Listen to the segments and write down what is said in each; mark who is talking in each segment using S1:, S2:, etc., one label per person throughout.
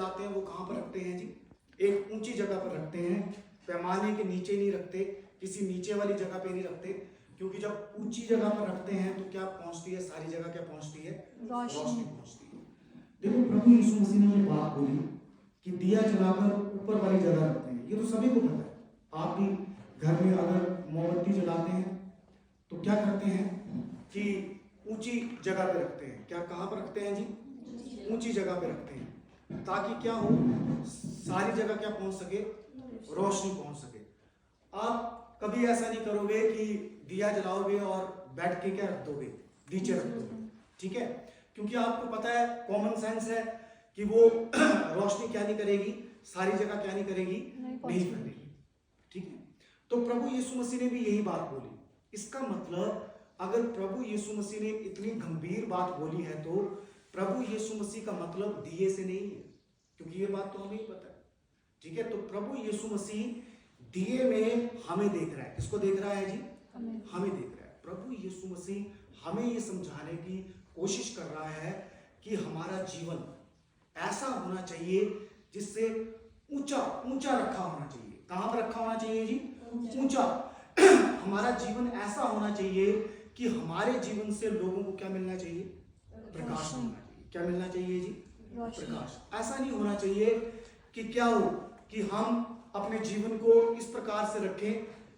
S1: जलाते हैं वो कहाँ पर रखते हैं जी? एक ऊंची जगह पर रखते हैं, पैमाने के नीचे नहीं रखते, किसी नीचे वाली जगह पे नहीं रखते, क्योंकि जब ऊंची जगह पर रखते हैं तो क्या पहुंचती है? सारी जगह क्या पहुंचती है? रोशनी पहुंचती है। देखो प्रभु यीशु मसीह ने ये बात बोली कि दिया जलाकर ऊपर वाली जगह रखते हैं, ये तो सभी को पता है। आप भी घर में अगर मोमबत्ती जलाते हैं तो क्या करते हैं कि ऊंची जगह पे रखते हैं। क्या कहाँ पर रखते हैं जी? ऊंची जगह पे रखते हैं, ताकि क्या हो? सारी जगह क्या पहुंच सके? रोशनी पहुंच सके। आप कभी ऐसा नहीं करोगे कि दिया जलाओगे और बैठ के क्या रख दोगे? नीचे रख दोगे, ठीक है? क्योंकि आपको पता है, कॉमन सेंस है कि वो रोशनी क्या नहीं करेगी? सारी जगह क्या नहीं करेगी? नहीं करेगी, ठीक है? तो प्रभु यीशु मसीह ने भी यही बात बोली। इसका मतलब अगर प्रभु यीशु मसीह ने इतनी गंभीर बात बोली है तो प्रभु यीशु मसीह का मतलब दिए से नहीं है, क्योंकि ये बात तो हमें ही पता है, ठीक है? तो प्रभु यीशु मसीह दिए में हमें देख रहा है। किसको देख रहा है जी? हमें देख रहा है। प्रभु यीशु मसीह हमें ये समझाने की कोशिश कर रहा है कि हमारा जीवन ऐसा होना चाहिए जिससे ऊंचा ऊंचा रखा होना चाहिए। कहां पर रखा होना चाहिए जी? ऊंचा। हमारा जीवन ऐसा होना चाहिए कि हमारे जीवन से लोगों को क्या मिलना चाहिए? प्रकाश मिलना चाहिए। क्या मिलना चाहिए जी? प्रकाश। ऐसा नहीं होना चाहिए कि क्या हो कि हम अपने जीवन को इस प्रकार से रखें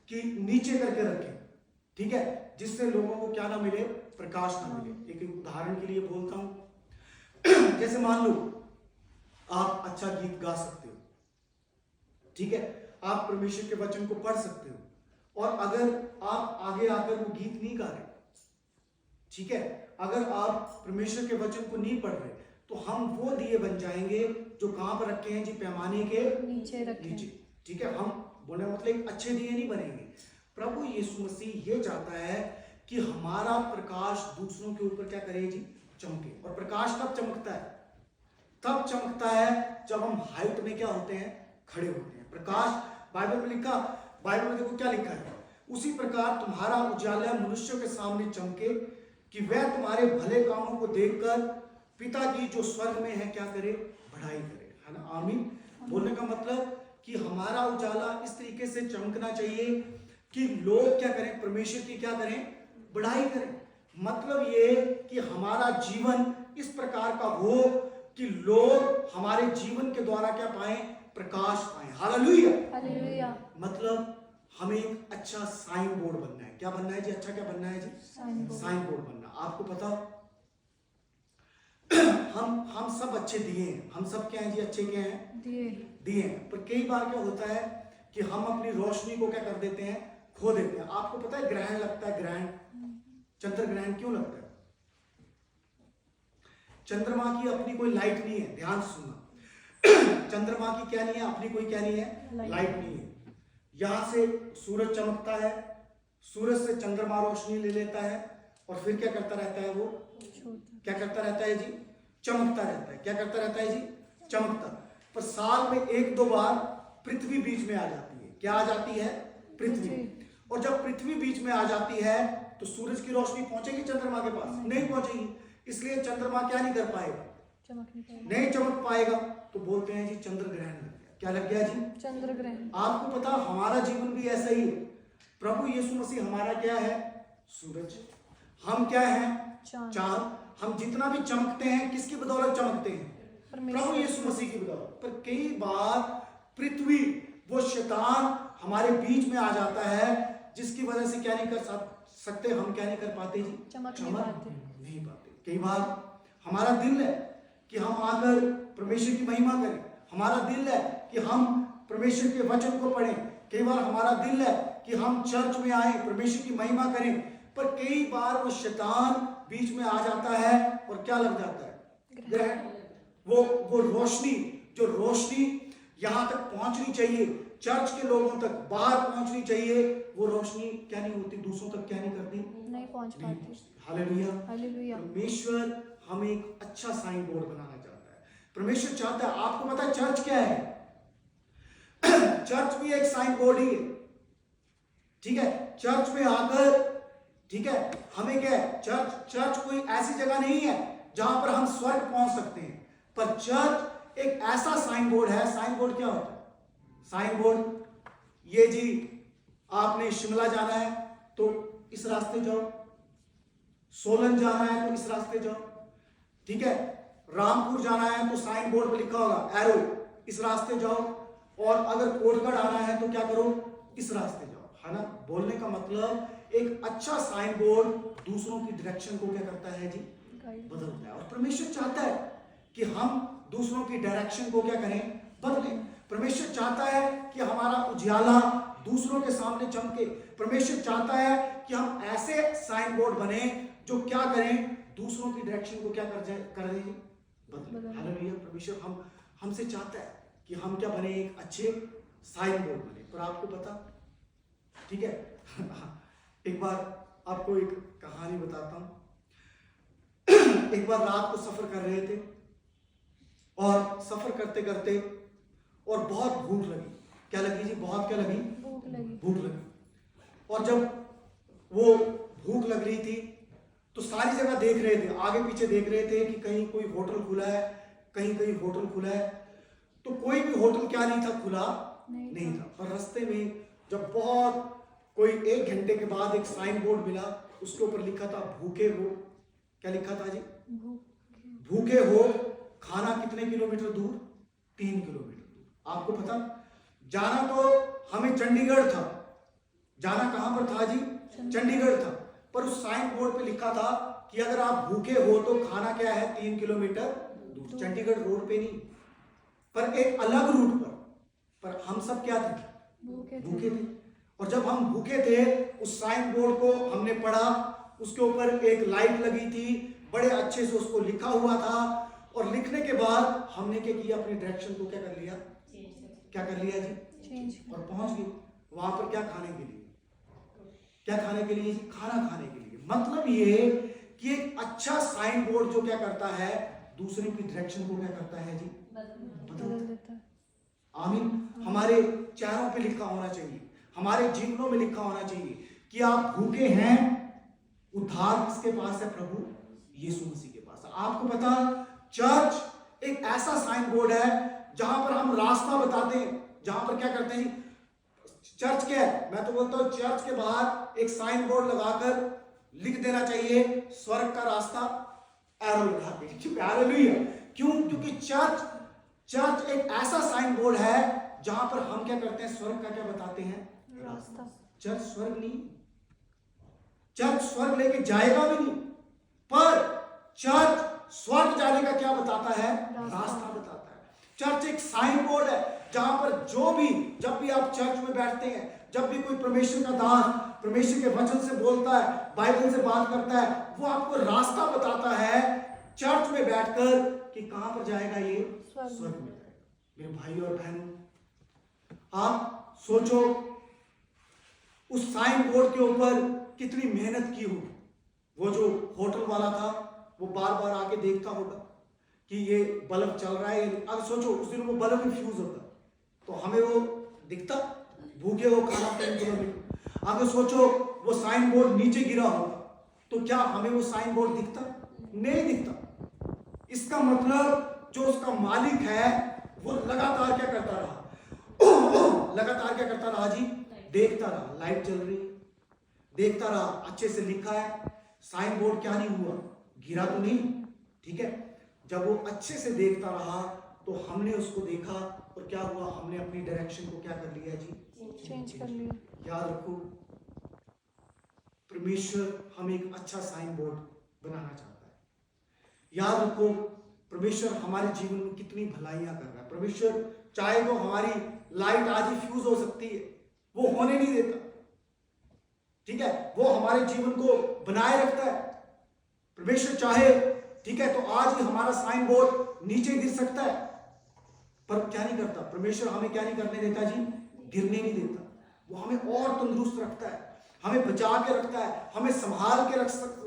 S1: कि नीचे करके रखें, ठीक है, जिससे लोगों को क्या ना मिले? प्रकाश ना मिले। एक उदाहरण के लिए बोलता हूं। जैसे मान लो आप अच्छा गीत गा सकते हो, ठीक है, आप परमेश्वर के वचन को पढ़ सकते हो, और अगर आप आगे आकर वो गीत नहीं गा रहे, ठीक है, अगर आप परमेश्वर के वचन को नहीं पढ़ रहे, तो हम वो दिए बन जाएंगे जो कहां पर रखे हैं जी? पैमाने के नीचे रखे, ठीक है? हम बोले मतलब एक अच्छे दिए नहीं बनेंगे। प्रभु यीशु मसीह ये चाहता है कि हमारा प्रकाश दूसरों के ऊपर क्या करे जी? चमके। और प्रकाश कब चमकता है? तब चमकता है जब हम हाइट में क्या होते हैं? खड़े होते हैं। प्रकाश बाइबल में लिखा, बाइबल में देखो क्या लिखा है, उसी प्रकार तुम्हारा उजाला मनुष्यों के सामने चमके कि वह तुम्हारे भले कामों को देखकर पिता की जो स्वर्ग में है क्या करे? बढ़ाई करे, है ना? आमीन। बोलने का मतलब कि हमारा उजाला इस तरीके से चमकना चाहिए कि लोग क्या करें? परमेश्वर की क्या करें? बढ़ाई करें। मतलब ये कि हमारा जीवन इस प्रकार का हो कि लोग हमारे जीवन के द्वारा क्या पाएं? प्रकाश पाएं। Hallelujah, hallelujah. मतलब हमें एक अच्छा साइन बोर्ड बनना है। क्या बनना है जी? अच्छा क्या बनना है जी? साइन बोर्ड बनना। आपको पता हम सब अच्छे दिए हैं। हम सब क्या हैं जी? अच्छे क्या हैं? दिए हैं। पर कई बार क्या होता है कि हम अपनी रोशनी को क्या कर देते हैं? खो देते हैं। आपको पता है ग्रहण लगता है, ग्रहण, चंद्र ग्रहण क्यों लगता है? चंद्रमा की अपनी कोई लाइट नहीं है। ध्यान से सुनना। चंद्रमा की क्या नहीं है? अपनी कोई क्या नहीं है? लाइट नहीं है। यहां से सूरज चमकता है, सूरज से चंद्रमा रोशनी ले लेता है और फिर क्या करता रहता है? वो क्या करता रहता है जी? चमकता रहता है। क्या करता रहता है जी? चमकता। पर साल में एक दो बार पृथ्वी बीच में आ जाती है। क्या आ जाती है? पृथ्वी। और जब पृथ्वी बीच में आ जाती है तो सूरज की रोशनी पहुंचेगी चंद्रमा के पास? नहीं पहुंचेगी। इसलिए चंद्रमा क्या नहीं कर पाएगा? नहीं चमक पाएगा। तो बोलते हैं जी चंद्र ग्रहण लग गया। क्या लग गया जी? चंद्र ग्रहण। आपको पता हमारा जीवन भी ऐसा ही है। प्रभु यीशु मसीह हमारा क्या है? सूरज। हम क्या हैं? चांद। हम जितना भी चमकते हैं किसकी बदौलत चमकते हैं? प्रभु यीशु मसीह की बदौलत। पर कई बार पृथ्वी, वो शैतान हमारे बीच में आ जाता है, जिसकी वजह से क्या नहीं कर सकते? हम क्या नहीं कर पाते जी? चमक नहीं पाते। कई बार हमारा दिल है कि हम आकर परमेश्वर की महिमा करें, हमारा दिल है कि हम परमेश्वर के वचन को पढ़ें, कई बार हमारा दिल है कि हम चर्च में आए, परमेश्वर की महिमा करें, पर कई बार वो शैतान बीच में आ जाता है और क्या लग जाता है? ग्रहण। वो रोशनी, जो रोशनी यहां तक पहुंचनी चाहिए, चर्च के लोगों तक बाहर पहुंचनी चाहिए, वो रोशनी क्या नहीं होती? दूसरों तक क्या नहीं करती? नहीं पहुंच पाती। Hallelujah, hallelujah. परमेश्वर हमें एक अच्छा साइन बोर्ड बनाना चाहता है। परमेश्वर चाहता है, आपको पता है चर्च क्या है? चर्च भी एक साइन बोर्ड ही है, ठीक है? चर्च में आकर, ठीक है, हमें क्या है? चर्च कोई ऐसी जगह नहीं है जहां पर हम स्वर्ग पहुंच सकते हैं, पर चर्च एक ऐसा साइन बोर्ड है। साइन बोर्ड क्या होता है? साइन बोर्ड ये जी, आपने शिमला जाना है तो इस रास्ते जाओ, सोलन जाना है तो इस रास्ते जाओ, ठीक है। रामपुर जाना है तो साइन बोर्ड पे लिखा होगा एरो, इस रास्ते जाओ। और अगर कोटगढ़ आना है तो क्या करो? इस रास्ते जाओ, है ना। बोलने का मतलब एक अच्छा साइन बोर्ड दूसरों की डायरेक्शन को क्या करता है जी? बदलता है। और परमेश्वर चाहता है कि हम दूसरों की डायरेक्शन को क्या करें? बदलें। परमेश्वर चाहता है कि हमारा उजियाला दूसरों के सामने चमके। परमेश्वर चाहता है कि हम ऐसे साइन बोर्ड बने जो क्या करें? दूसरों की डायरेक्शन को क्या कर दें? बदलें। हालेलुया। परमेश्वर हमसे चाहता है कि हम क्या बने? एक अच्छे साइन बोर्ड बने। पर आपको पता, ठीक है एक बार आपको एक कहानी बताता हूं। एक बार रात को सफर कर रहे थे और सफर करते करते और बहुत भूख लगी। क्या लगी जी? बहुत क्या लगी? भूख लगी। और जब वो भूख लग रही थी तो सारी जगह देख रहे थे, आगे पीछे देख रहे थे कि कहीं कोई होटल खुला है, कहीं कहीं होटल खुला है। तो कोई भी होटल क्या नहीं था? खुला नहीं था। पर रास्ते में जब बहुत कोई 1 घंटे के बाद एक साइन बोर्ड मिला, उसके ऊपर लिखा था भूखे हो। क्या लिखा था जी? भूखे हो। खाना कितने किलोमीटर दूर? 3 किलोमीटर दूर। आपको पता, जाना तो हमें चंडीगढ़ था। जाना कहां पर था जी? चंडीगढ़ था। पर उस साइन बोर्ड पे लिखा था कि अगर आप भूखे हो तो खाना क्या है? 3 किलोमीटर दूर। चंडीगढ़ रोड पे नहीं, पर एक अलग रूट पर हम सब क्या थे? भूखे थे। और जब हम भूखे थे, उस साइन बोर्ड को हमने पढ़ा, उसके ऊपर एक लाइट लगी थी, बड़े अच्छे से उसको लिखा हुआ था। और लिखने के बाद हमने क्या किया? अपनी डायरेक्शन को क्या कर लिया? क्या कर लिया जी? चेंज। और पहुंच गए वहां पर। क्या खाने के लिए? क्या खाने के लिए जी? खाना खाने के लिए। मतलब ये कि एक अच्छा साइन बोर्ड जो क्या करता है? दूसरे की डायरेक्शन को क्या करता है जी? बदल देता है। आमीन। हमारे चेहरों पे लिखा होना चाहिए, हमारे जीवनों में लिखा होना चाहिए कि आप भूखे हैं। उद्धार किसके पास है? प्रभु यीशु मसीह के पास है। आपको पता, चर्च एक ऐसा साइन बोर्ड है जहां पर हम रास्ता बताते हैं। जहां पर क्या करते हैं? चर्च क्या है? मैं तो बोलता हूं चर्च के बाहर एक साइन बोर्ड लगाकर लिख देना चाहिए स्वर्ग का रास्ता, एरो लगा के। हालेलुया। क्यों? क्योंकि चर्च एक ऐसा साइन बोर्ड है जहां पर हम क्या करते हैं? स्वर्ग का क्या बताते हैं? रास्ता। चर्च स्वर्ग नहीं, चर्च स्वर्ग लेके जाएगा भी नहीं, पर चर्च स्वर्ग जाने का क्या बताता है? रास्ता बताता है। चर्च एक साइन बोर्ड है जहां पर जब भी आप चर्च में बैठते हैं, जब भी कोई परमेश्वर का दास परमेश्वर के वचन से बोलता है, बाइबल से बात करता है, वो आपको रास्ता बताता है चर्च में बैठकर कि कहां पर जाएगा? ये स्वर्ग में जाएगा। मेरे भाई और बहनों, आप सोचो उस साइन बोर्ड के ऊपर कितनी मेहनत की होगी। वो जो होटल वाला था वो बार बार आके देखता होगा कि ये बल्ब चल रहा है। अब सोचो उस दिन वो बल्ब भी फ्यूज होता तो हमें वो दिखता? भूखे हो, खाना 3 किलोमीटर। आगे सोचो वो साइन बोर्ड नीचे गिरा होगा तो क्या हमें वो साइन बोर्ड दिखता? नहीं दिखता। इसका मतलब जो उसका मालिक है वो लगातार क्या करता रहा? लगातार क्या करता रहा जी? देखता रहा। लाइट जल रही, देखता रहा, अच्छे से लिखा है, साइन बोर्ड क्या नहीं हुआ? गिरा तो नहीं, ठीक है। जब वो अच्छे से देखता रहा तो हमने उसको देखा और क्या हुआ? हमने अपनी डायरेक्शन को क्या कर लिया जी? चेंज कर लिया। याद रखो, परमेश्वर हमें एक अच्छा साइन बोर्ड बनाना चाहता है। याद रखो, परमेश्वर हमारे जीवन में कितनी भलाइयां कर रहा है। परमेश्वर चाहे तो हमारी लाइट आज ही फ्यूज हो सकती है, वो होने नहीं देता, ठीक है। वो हमारे जीवन को बनाए रखता है। परमेश्वर चाहे, ठीक है, तो आज ही हमारा साइन बोर्ड नीचे गिर सकता है, पर क्या नहीं करता? परमेश्वर हमें क्या नहीं करने देता जी? गिरने नहीं देता। वो हमें और तंदुरुस्त रखता है, हमें बचा के रखता है, हमें संभाल के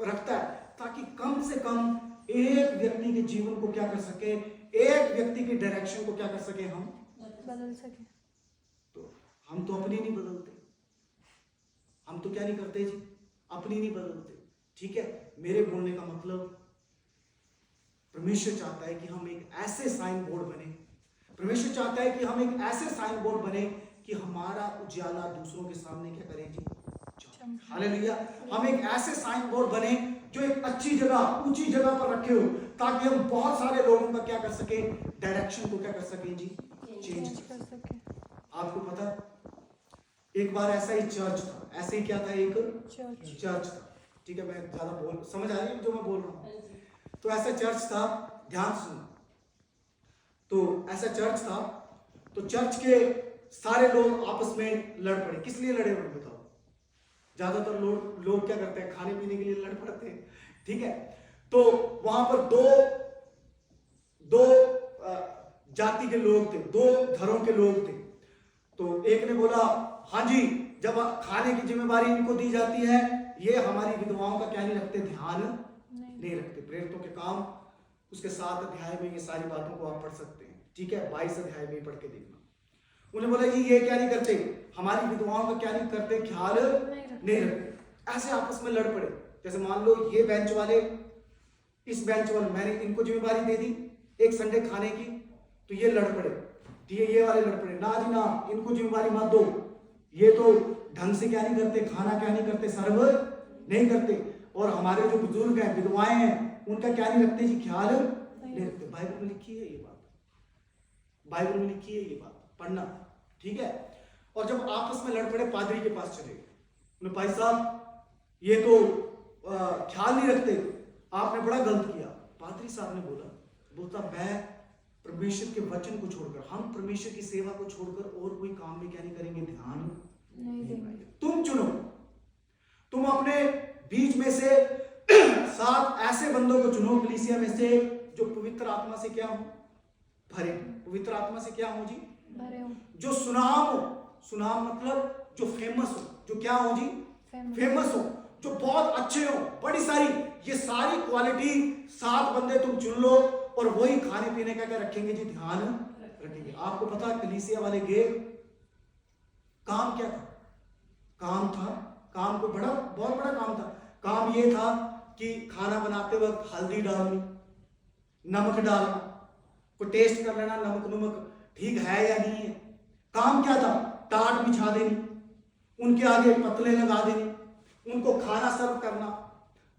S1: रखता है, ताकि कम से कम एक व्यक्ति के जीवन को क्या कर सके? एक व्यक्ति की डायरेक्शन को क्या कर सके? हम बदल सके। तो हम तो अपनी नहीं बदलते, हम तो क्या नहीं करते जी? अपनी नहीं बदलते, ठीक है। मेरे बोलने का मतलब, परमेश्वर चाहता है कि हम एक ऐसे साइन बोर्ड बने परमेश्वर चाहता है कि हम एक ऐसे साइन बोर्ड बने कि हमारा उजाला दूसरों के सामने क्या करे जी, हालेलुया। हम एक ऐसे साइन बोर्ड बने जो एक अच्छी जगह, ऊंची जगह पर रखे हो, ताकि हम बहुत सारे लोगों का क्या कर सके, डायरेक्शन को क्या कर सके जी, चेंज कर सके। आपको पता, एक बार ऐसा ही चर्च था, ऐसे ही क्या था, एक चर्च था, ठीक है, मैं ज्यादा बोल, समझ आ रही है जो मैं बोल रहा हूँ। तो ऐसा चर्च था, ध्यान सुनो, तो ऐसा चर्च था, तो चर्च के सारे लोग आपस में लड़ पड़े। किस लिए लड़े हुए बताओ? ज्यादातर लोग क्या करते हैं, खाने पीने के लिए लड़ पड़ते हैं, ठीक है। तो वहां पर दो जाति के लोग थे, दो घरों के लोग थे। तो एक ने बोला, हाँ जी, जब खाने की जिम्मेवारी इनको दी जाती है, ये हमारी विधवाओं का क्या नहीं रखते, ध्यान नहीं रखते। प्रेरितों के काम उसके 7 अध्याय में ये सारी बातों को आप पढ़ सकते हैं, ठीक है, 22 अध्याय में पढ़ के देखना। उन्हें बोला ये क्या नहीं करते, हमारी विधवाओं का क्या नहीं करते, ख्याल नहीं रखते। ऐसे आपस में लड़ पड़े। जैसे मान लो ये बेंच वाले इस बेंच वाले, मैंने इनको जिम्मेवारी दे दी एक संडे खाने की, तो ये लड़ पड़े, ये वाले लड़ पड़े, ना जी ना, इनको जिम्मेवारी मत दो, ये तो ढंग से क्या नहीं करते, खाना क्या नहीं करते, सर्व नहीं करते, और हमारे जो बुजुर्ग हैं, विधवाएं हैं, उनका क्या नहीं रखते जी, ख्याल नहीं रखते। बाइबल में लिखी है ये बात, बाइबल में लिखी है ये बात, पढ़ना, ठीक है। और जब आपस में लड़ पड़े, पादरी के पास चले गए, भाई साहब ये तो ख्याल नहीं रखते, आपने बड़ा गलत किया। पादरी साहब ने बोलता मैं परमेश्वर के वचन को छोड़कर, हम परमेश्वर की सेवा को छोड़कर और कोई काम में क्या नहीं करेंगे, ध्यान नहीं देंगे। तुम चुनो, तुम अपने बीच में से 7 ऐसे बंदों को चुनो कलीसिया में से, जो पवित्र आत्मा से क्या हो, भरे। पवित्र आत्मा से क्या हो जी, भरे हो। जो सुनाम मतलब जो फेमस हो, जो क्या हो जी, फेमस हो, जो बहुत अच्छे हो, बड़ी सारी, ये सारी क्वालिटी 7 बंदे तुम चुन लो, और वही खाने पीने का क्या रखेंगे जी, ध्यान रखेंगे। आपको पता कलीसिया वाले गए, काम क्या था, काम को बहुत बड़ा काम था। काम ये था कि खाना बनाते वक्त हल्दी डालनी, नमक डालना, को टेस्ट कर लेना, नमक ठीक है या नहीं है। काम क्या था, टाट बिछा देनी, उनके आगे पतले लगा देनी, उनको खाना सर्व करना।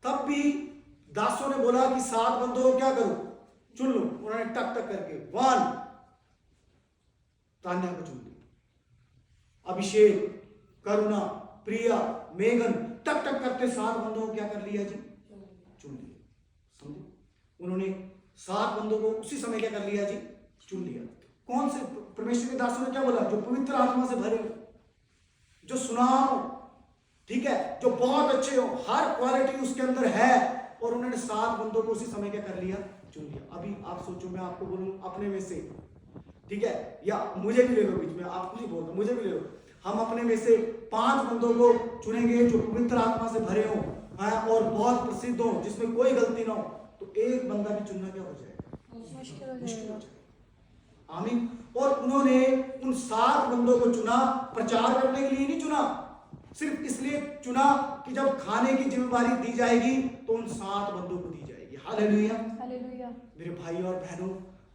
S1: तब भी दासों ने बोला कि 7 बंदों को क्या करो, चुन लो। उन्होंने टक करके 1 तान्या को चुन लिया, अभिषेक, करुणा, प्रिया, मेघन, टक करते 7 बंदों को क्या कर लिया जी, चुन लिया। समझे? उन्होंने 7 बंदों को उसी समय क्या कर लिया जी, चुन लिया। कौन से? परमेश्वर के दासों ने क्या बोला, जो पवित्र आत्मा से भरे, जो सुनाओ, ठीक है, जो बहुत अच्छे हो, हर क्वालिटी उसके अंदर है, और उन्होंने 7 बंदों को उसी समय क्या कर लिया, चुन लिया। अभी आप सोचो, मैं आपको बोलूं अपने में से, ठीक है, या मुझे भी ले लो बीच में, आपको नहीं बोलता, मुझे भी ले लो, हम अपने में से 5 बंदों को चुनेंगे जो पवित्र आत्मा से भरे हो, और बहुत प्रसिद्ध हो, जिसमें कोई गलती ना हो, तो एक बंदा भी चुनना क्या हो जाएगा, मुश्किल हो जाएगा। आमीन। और उन्होंने उन 7 बंदों को चुना, प्रचार करने के लिए नहीं चुना, सिर्फ इसलिए चुना कि जब खाने की जिम्मेवारी दी जाएगी तो उन 7 बंदों को दी जाएगी। Hallelujah, hallelujah. मेरे भाई और बहनों,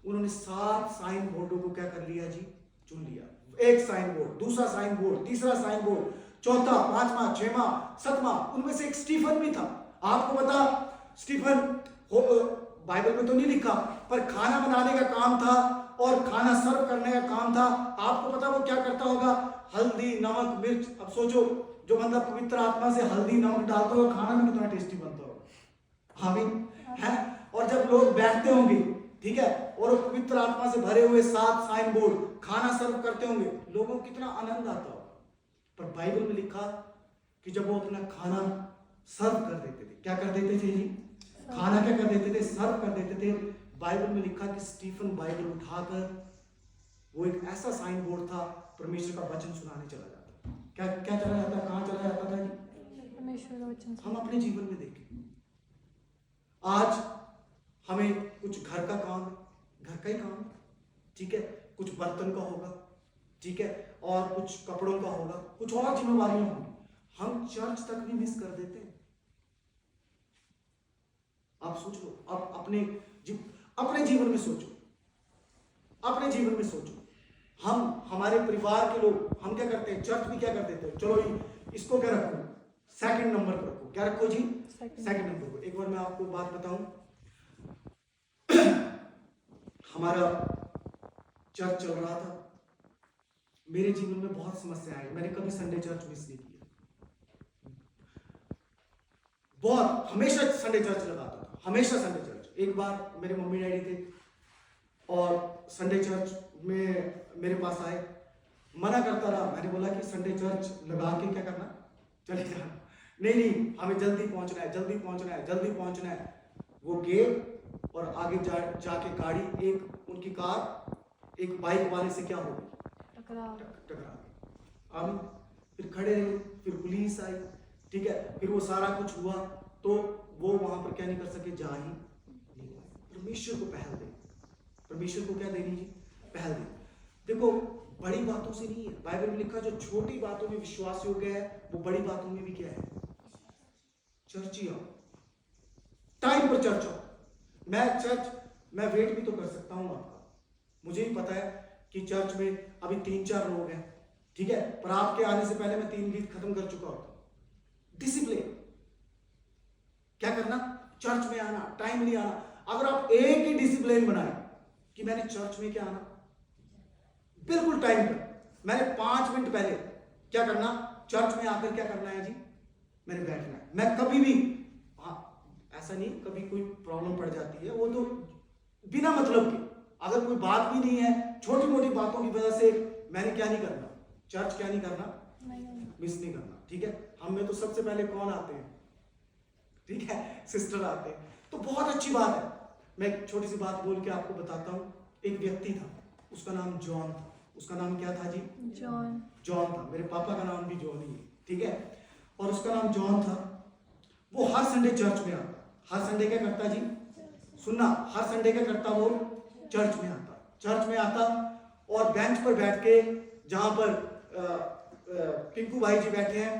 S1: उन्होंने 7 साइन बोर्डों को क्या कर लिया जी, चुन लिया। एक साइन बोर्ड, दूसरा साइन बोर्ड, तीसरा साइन बोर्ड, चौथा, 5वां, 6वां, 7वां, उनमें से एक स्टीफन भी था। आपको पता, स्टीफन बाइबल में तो नहीं लिखा, पर खाना बनाने का काम था और खाना सर्व करने का काम था। आपको पता वो क्या करता होगा, हल्दी, नमक, मिर्च। अब सोचो, जो बंदा पवित्र आत्मा से हल्दी नमक डालता होगा, खाना भी कितना टेस्टी बनता होगा। आमीन है। और जब लोग बैठते होंगे, ठीक है, और पवित्र आत्मा से भरे हुए 7 साइन बोर्ड खाना सर्व करते होंगे, लोगों को कितना आनंद आता होगा। पर बाइबल में लिखा कि जब वो अपना खाना सर्व कर देते थे, क्या कर देते थे जी, खाना क्या कर देते थे, सर्व कर देते थे। बाइबल में लिखा कि स्टीफन बाइबल उठाकर, वो एक ऐसा साइन बोर्ड था, परमेश्वर का वचन सुनाने चला जाता। क्या चला जाता, कहां चला जाता था जी, परमेश्वर का वचन। हम अपने जीवन में देखें, आज हमें कुछ घर का काम, घर का ही काम, ठीक है, कुछ बर्तन का होगा, ठीक है, और कुछ कपड़ों का होगा, कुछ और जिम्मेवारियां होंगी, हम चर्च तक भी मिस कर देते हैं। आप सोच लो, आप अपने जीवन में सोचो, अपने जीवन में सोचो, हम हमारे परिवार के लोग हम क्या करते हैं, चर्च भी क्या कर देते हैं, चलो इसको क्या रखो, सेकंड नंबर पर रखो, क्या रखो जी, सेकंड नंबर पर। एक बार मैं आपको बात बताऊं, हमारा चर्च चल रहा था, मेरे जीवन में बहुत समस्याएं आई, मैंने कभी संडे चर्च मिस नहीं किया, बहुत हमेशा संडे चर्च लगाता था, हमेशा संडे चर्च। एक बार मेरे मम्मी डैडी थे और संडे चर्च में मेरे पास आए, मना करता रहा, मैंने बोला कि संडे चर्च लगा के क्या करना, चले जाना, नहीं हमें जल्दी पहुंचना है, जल्दी पहुंचना है, जल्दी पहुंचना है। वो गए और आगे जाके गाड़ी, एक उनकी कार एक बाइक वाले से क्या हो गई, टकरा गई। अब फिर खड़े रहे, फिर पुलिस आई, ठीक है, फिर वो सारा कुछ हुआ, तो वो वहां पर क्या नहीं कर सके, जा ही नहीं पाए। परमेश्वर को पहल दे, परमेश्वर को क्या देनी जी, पहल दे। देखो बड़ी बातों से नहीं है, बाइबल में लिखा जो छोटी बातों में विश्वास योग्य है वो बड़ी बातों में भी क्या है, चर्च आओ, टाइम पर चर्च आओ। मैं वेट भी तो कर सकता हूं आपका, मुझे ही पता है कि चर्च में अभी 3-4 लोग हैं, ठीक है, पर आपके आने से पहले मैं 3 गीत खत्म कर चुका होता। डिसिप्लिन क्या करना, चर्च में आना, टाइमली आना। अगर आप एक ही डिसिप्लिन बनाए कि मैंने चर्च में क्या आना, बिल्कुल टाइम पर, मैंने 5 मिनट पहले क्या करना, चर्च में आकर क्या करना है जी, मैंने बैठना है। मैं कभी भी, हाँ ऐसा नहीं कभी कोई प्रॉब्लम पड़ जाती है, वो तो बिना मतलब के, अगर कोई बात भी नहीं है, छोटी मोटी बातों की वजह से मैंने क्या नहीं करना, चर्च क्या नहीं करना, मिस नहीं करना, ठीक है। हम में तो सबसे पहले कौन आते हैं, ठीक है, सिस्टर आते हैं, तो बहुत अच्छी बात है। मैं एक छोटी सी बात बोल के आपको बताता हूँ। एक व्यक्ति था, उसका नाम जॉन था। उसका नाम क्या था जी, जॉन था। मेरे पापा का नाम भी जॉन ही है, ठीक है, और उसका नाम जॉन था। वो हर संडे चर्च में आता, हर संडे क्या करता जी, सुनना, हर संडे क्या करता, वो चर्च में आता, चर्च में आता और बेंच पर बैठ के, जहां पर पिंकू भाई जी बैठे हैं,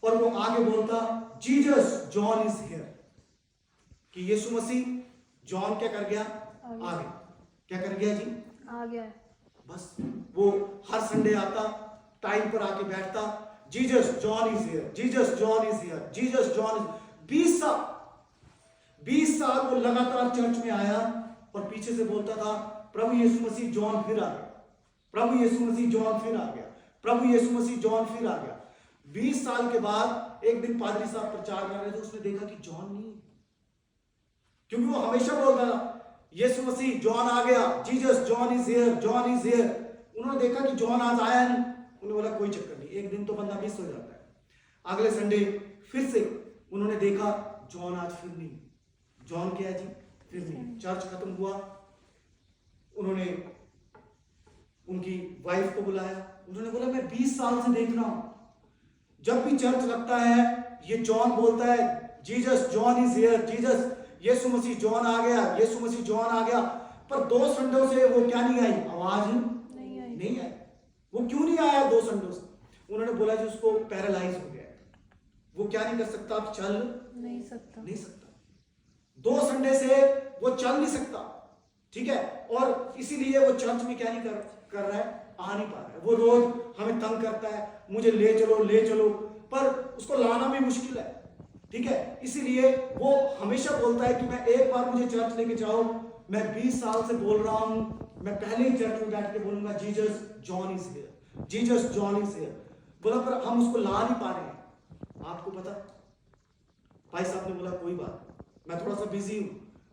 S1: और वो आगे बोलता, जीसस जॉन इज हियर, कि यीशु मसीह, जॉन क्या कर गया, आ गया, क्या कर गया जी,
S2: आ गया।
S1: बस वो हर संडे आता, टाइम पर आके बैठता, Jesus John is here, Jesus John is here, Jesus John is. 20 साल वो लगातार चर्च में आया और पीछे से बोलता था, प्रभु यीशु मसीह जॉन फिर आ गया, प्रभु यीशु मसीह जॉन फिर आ गया, प्रभु यीशु मसीह जॉन फिर आ गया। 20 साल के बाद एक दिन पादरी साहब प्रचार कर रहे थे, उसने देखा कि जॉन नहीं, क्योंकि वो हमेशा बोलता था, यीशु मसीह जॉन आ गया, Jesus John is here, John is here. उन्होंने देखा कि जॉन आज आया नहीं, उन्होंने बोला कोई चक्कर नहीं, एक दिन तो बंदा मिस हो जाता है। अगले संडे फिर से उन्होंने देखा, जॉन आज फिर नहीं, जॉन क्या है जी, फिर नहीं। चर्च खत्म हुआ, उन्होंने उनकी वाइफ को बुलाया, उन्होंने बोला मैं 20 साल से देख रहा हूं, जब भी चर्च लगता है ये जॉन बोलता है, Jesus John is here, Jesus यीशु मसीह जॉन आ गया, यीशु मसीह जॉन आ गया। पर 2 संडों से वो क्या नहीं आई, आवाज नहीं आई। वो क्यों नहीं आया 2 संडों से? उन्होंने बोला जी उसको पैरालाइज हो गया, वो क्या नहीं कर सकता, अब चल नहीं सकता। 2 संडे से वो चल नहीं सकता, ठीक है, और इसीलिए वो चर्च में क्या नहीं कर रहा है, आ नहीं पा रहा है। वो रोज हमें तंग करता है, मुझे ले चलो, पर उसको लाना भी मुश्किल है, ठीक है। इसीलिए वो हमेशा बोलता है कि मैं एक बार मुझे चर्च लेके जाओ। मैं 20 साल से बोल रहा हूं, मैं पहले ही चर्च में बैठ के बोलूंगा, Jesus John is here, Jesus John is here. बोला पर हम उसको ला नहीं पा रहे हैं। आपको पता, भाई साहब ने बोला कोई बात, मैं थोड़ा सा बिजी हूं,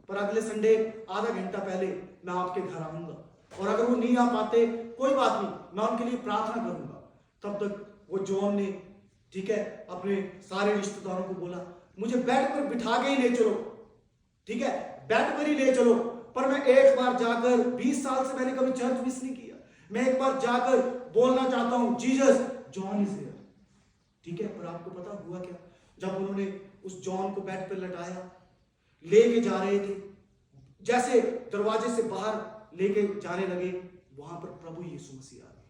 S1: पर अगले संडे आधा घंटा पहले मैं आपके घर आऊंगा, और अगर वो नहीं आ पाते कोई बात नहीं, मैं उनके लिए प्रार्थना करूंगा। तब तक वो जॉन ने, ठीक है, अपने सारे रिश्तेदारों को बोला, मुझे बेड पर बिठा के ही ले चलो, ठीक है, बेड पर ही ले चलो, पर मैं एक बार जाकर, 20 साल से मैंने कभी चर्च मिस नहीं किया, मैं एक बार जाकर बोलना चाहता हूं, जीसस जॉन इज हियर, ठीक है। पर आपको पता हुआ क्या, जब उन्होंने उस जॉन को बेड पर लटाया, लेके जा रहे थे, जैसे दरवाजे से बाहर लेके जाने लगे, वहां पर प्रभु यीशु मसीह आ गए।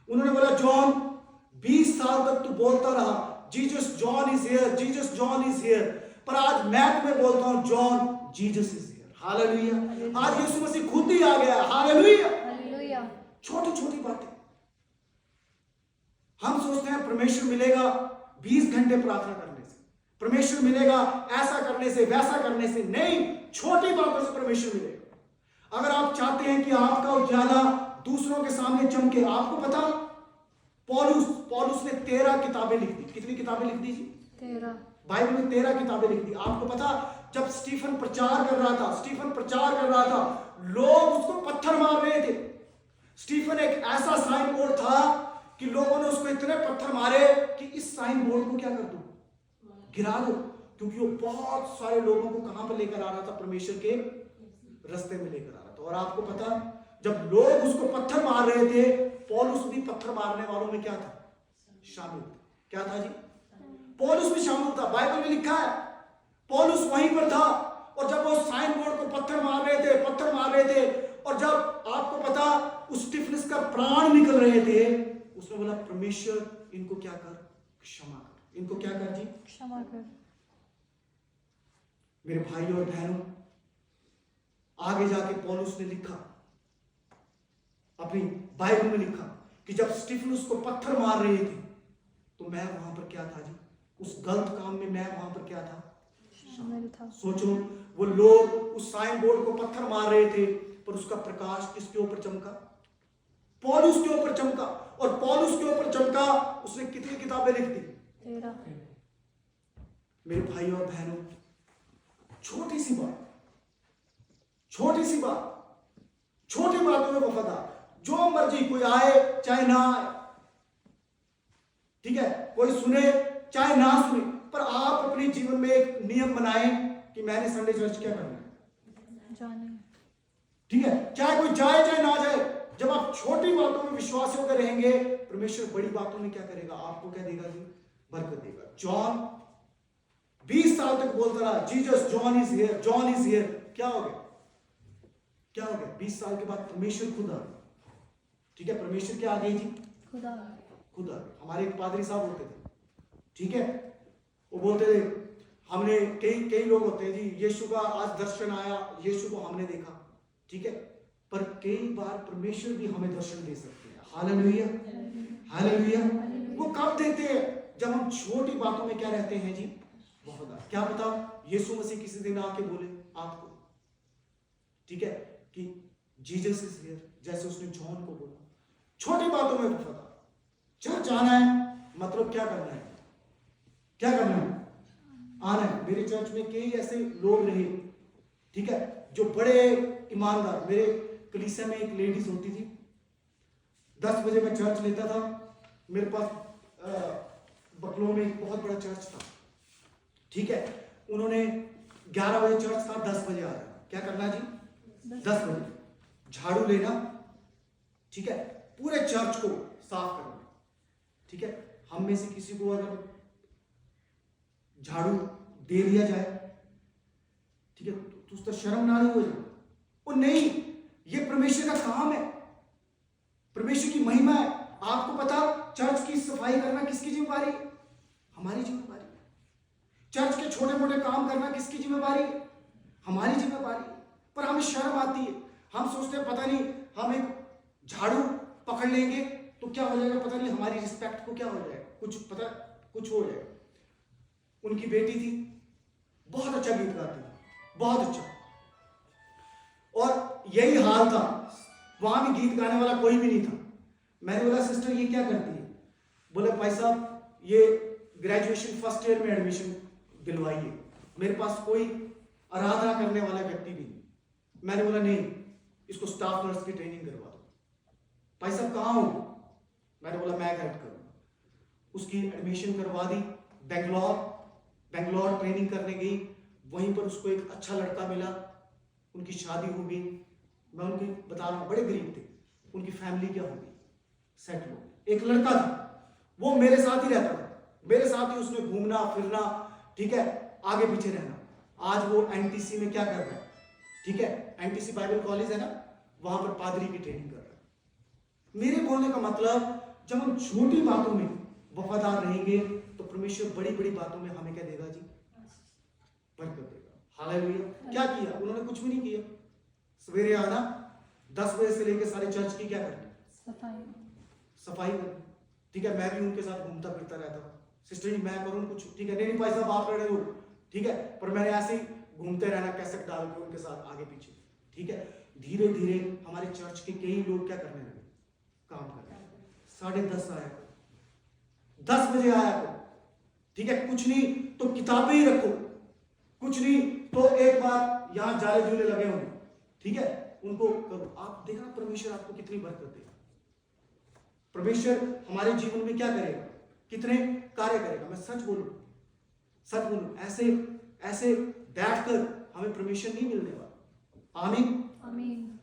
S1: उन्होंने बोला, जॉन 20 साल तक तू बोलता रहा, Jesus John is here, Jesus John is here, पर आज मैं तुम्हें बोलता हूं, John Jesus is here. Hallelujah. आज यीशु मसीह खुद ही आ गया। हालेलुया।
S2: हालेलुया।
S1: छोटी छोटी बातें हम सोचते हैं परमेश्वर मिलेगा 20 घंटे प्रार्थना करने से, परमेश्वर मिलेगा ऐसा करने से, वैसा करने से। नहीं, छोटी बातों से परमेश्वर मिलेगा। अगर आप चाहते हैं कि आपका उजाला दूसरों के सामने चमके, आपको पता पौलुस ने 13 किताबें लिख दी। कितनी किताबें लिख दी जी?
S2: 13।
S1: बाइबल में 13 किताबें लिख दी। आपको पता, जब स्टीफन प्रचार कर रहा था, लोग उसको पत्थर मार रहे थे। स्टीफन एक ऐसा साइन बोर्ड था कि लोगों ने उसको इतने पत्थर मारे कि इस साइन बोर्ड को क्या कर दो, गिरा दो, क्योंकि वो बहुत सारे लोगों को कहां पर लेकर आ रहा था? परमेश्वर के रास्ते में लेकर आ रहा था। और आपको पता, जब लोग उसको पत्थर मार रहे थे, पौलुस भी पत्थर मारने वालों में क्या था? शामिल था। क्या था जी? पौलुस भी शामिल था। बाइबल में लिखा है पौलुस वहीं पर था, और जब वो साइन बोर्ड को पत्थर मार रहे थे, और जब आपको पता उस स्टीफनस का प्राण निकल रहे थे, उसने बोला परमेश्वर इनको क्या कर, क्षमा कर। इनको क्या कर जी?
S2: क्षमा कर।
S1: मेरे भाई और बहनों, आगे जाके पौलुस ने लिखा, अपनी बाइबल में लिखा कि जब स्टीफनस को पत्थर मार रहे थे, तो मैं वहां पर क्या था जी? उस गलत काम में मैं वहां पर क्या था?
S2: शामिल था।
S1: सोचो, वो लोग उस साइन बोर्ड को पत्थर मार रहे थे, पर उसका प्रकाश किसके ऊपर चमका? पौलुस के ऊपर चमका। और पौलुस के ऊपर चमका, उसने कितनी किताबें लिख दी?
S2: 13।
S1: मेरे भाई और बहनों, छोटी सी बात, छोटी बातों में वफादार। जो मर्जी कोई आए चाहे ना आए, ठीक है, कोई सुने चाहे ना सुने, पर आप अपने जीवन में एक नियम बनाएं कि मैंने संडे चर्च क्या करना है,
S2: जाने।
S1: ठीक है, चाहे कोई जाए चाहे ना जाए। जब आप छोटी बातों में विश्वासी होकर रहेंगे, परमेश्वर बड़ी बातों में क्या करेगा? आपको क्या देगा जी? बरकत देगा। जॉन 20 साल तक बोलता रहा, Jesus, John is here, John is here. क्या हो गया? 20 साल के बाद परमेश्वर खुद आ गया। ठीक है, परमेश्वर क्या आ गई जी? खुद आ गया। हमारे एक पादरी साहब होते थे, ठीक है, वो बोलते थे, हमने कई लोग होते हैं जी, यीशु का आज दर्शन आया, यीशु को हमने देखा, ठीक है, पर कई बार परमेश्वर भी हमें दर्शन दे सकते हैं। Hallelujah, hallelujah. वो कब देते हैं? जब हम छोटी बातों में क्या रहते हैं जी? वफादार। क्या पता यीशु मसीह किसी दिन आके बोले आपको, ठीक है, कि जीसस इज हियर, जैसे उसने जॉन को बोला। छोटी बातों में वफादार। चर्च आना है, मतलब क्या करना है? आना है। मेरे चर्च में कई ऐसे लोग रहे, ठीक है, जो बड़े ईमानदार। मेरे कलीसिया में एक लेडीज होती थी, 10 बजे मैं चर्च लेता था। मेरे पास बकलो में एक बहुत बड़ा चर्च था, ठीक है, उन्होंने 11 बजे चर्च था, 10 बजे आ जाना। क्या करना जी? 10 बजे झाड़ू लेना, ठीक है, पूरे चर्च को साफ करना, ठीक है। हम में से किसी को अगर झाड़ू दे दिया जाए, ठीक है, तो उसका शर्म ना हो जाए? वो नहीं, ये परमेश्वर का काम है, परमेश्वर की महिमा है। आपको पता, चर्च की सफाई करना किसकी जिम्मेवारी है? हमारी जिम्मेवारी। चर्च के छोटे मोटे काम करना किसकी जिम्मेवारी है? हमारी जिम्मेवारी। पर हमें शर्म आती है। हम सोचते हैं पता नहीं, हम एक झाड़ू पकड़ लेंगे तो क्या हो जाएगा, पता नहीं हमारी रिस्पेक्ट को क्या हो जाएगा, कुछ हो जाएगा। उनकी बेटी थी, बहुत अच्छा गीत गाती थी, बहुत अच्छा, और यही हाल था, वहां भी गीत गाने वाला कोई भी नहीं था। मैंने बोला सिस्टर ये क्या करती है? बोले भाई साहब ये ग्रेजुएशन फर्स्ट ईयर में एडमिशन दिलवाइए, मेरे पास कोई आराधना करने वाला व्यक्ति भी नहीं। मैंने बोला नहीं, इसको स्टाफ नर्स की ट्रेनिंग करवा दो। भाई साहब कहाँ हो? मैंने बोला मैं गाइड करूंगा। उसकी एडमिशन करवा दी, बेंगलोर ट्रेनिंग करने गई, वहीं पर उसको एक अच्छा लड़का मिला, उनकी शादी हो गई। मैं उनकी बता रहा हूँ, बड़े गरीब थे, उनकी फैमिली क्या हो गई, सेटल हो गई। एक लड़का था, वो मेरे साथ ही रहता था, मेरे साथ ही उसने घूमना फिरना, ठीक है, आगे पीछे रहना। आज वो एनटीसी में क्या कर रहा है, ठीक है, एनटीसी बाइबल कॉलेज है ना, वहां पर पादरी की ट्रेनिंग कर रहा है। मेरे बोलने का मतलब, जब हम छोटी बातों में वफादार रहेंगे तो परमेश्वर बड़ी बड़ी बातों में हमें क्या देगा जी? बरकत देगा। हालेलुया। क्या किया उन्होंने? कुछ भी नहीं किया। सवेरे आना, 10 बजे से लेकर सारे चर्च की क्या करनी? सफाई करनी। ठीक है, मैं भी उनके साथ घूमता फिरता रहता हूँ। सिस्टर जी मैं करूँ कुछ? ठीक है, नहीं भाई साहब आप कर रहे हो, ठीक है, पर मैंने ऐसे ही घूमते रहना कैसेट डाल के उनके साथ आगे पीछे। ठीक है, धीरे धीरे हमारे चर्च के कई लोग क्या करने लगे? काम करने लगे। 10:30 आया करो, 10 बजे आया करो। ठीक है, कुछ नहीं तो किताबें ही रखो, कुछ नहीं तो एक बार यहां जाले झूले लगे होंगे, ठीक है, उनको करो। आप देखना परमेश्वर आपको कितनी बरकत देगा। परमेश्वर हमारे जीवन में क्या करेगा, कितने कार्य करेगा। मैं सच बोलूं, ऐसे ऐसे बैठकर हमें परमेश्वर नहीं मिलने वाला। आमीन।
S2: आमीन।